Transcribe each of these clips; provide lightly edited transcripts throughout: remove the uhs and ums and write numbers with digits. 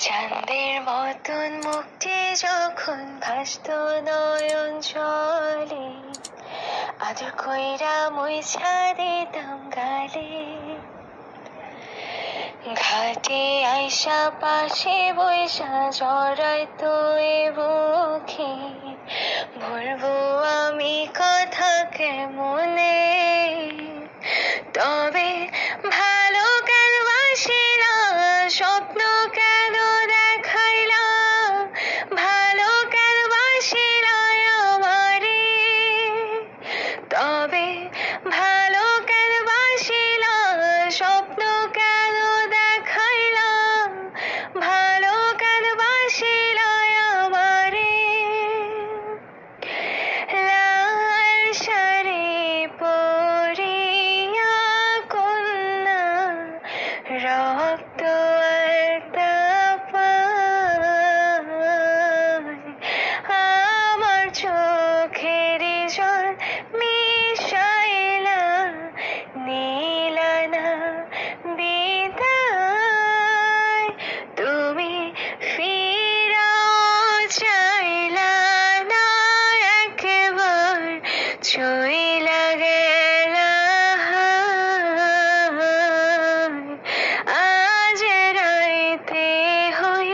চাঁদের মতন মুক্তি যখন ভাসত নয়ন জলে, আদর কইরা মুইছা দিতাম গালে। ঘাটে আইসা পাশে বইসা জড়াইতো এ বুকে, বলবো আমি কথা কেমনে। তবে ভালো কেন বাসিলা, স্বপ্ন কেন দেখাইলা, ভালো কেন বাসিলা আমারে। তবে ভালো কেন বাসিলা, স্বপ্ন কেন দেখাইলা, ভালো কেন বাসিলা আমারে। লাল শাড়ি পরিয়া কন্যা, রক্ত আলতা পায়, আমার চোখের জল মিশাইলা নিলা না বিদায়। তুমি ফিরাও চাইলা না একবার, চইলা গেলা। আজ রাইতে হই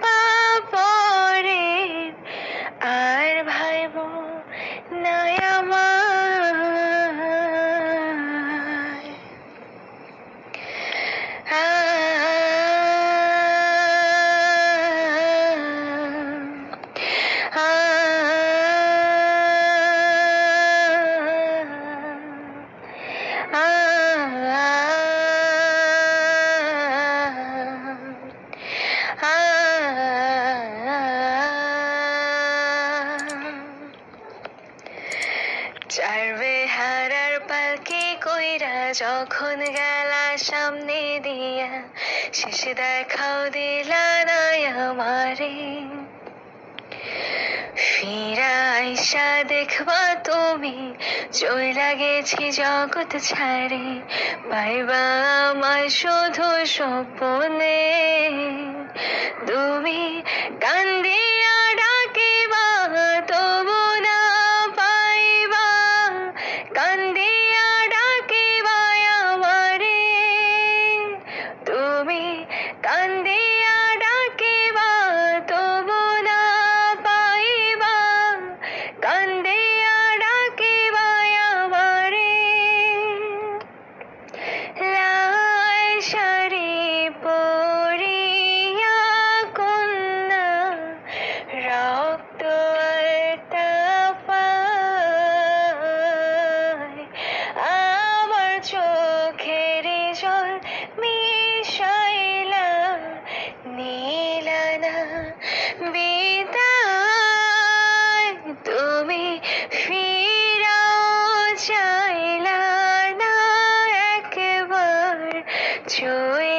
বাপরে, আর ভাইব নাই আমার। চার বেহারার পালকি কইরা যখন গেলা সামনে দিয়া, শেষে দেখাও দিলা না আমারে। ফিরা আইসা দেখবা তুমি চইলা গেছি জগৎ ছাড়ে, পাইবা আমায় শুধু স্বপ্নে। তুমি কান্দিয়া ডাকিবা তবু না পাইবা, কান্দিয়া ডাকিবা আমারে। তুমি কান্দিয়া ডাকিবা তবু না পাইবা, কান্দিয়া ডাকিবা আমারে। লাল শাড়ি পরিয়া কন্যা, রক্ত আলতা পায়, আমার চোখের জল মিশাইলা নিলা না বিদায়। তুমি ফিরাও চাইলা না একবার, চই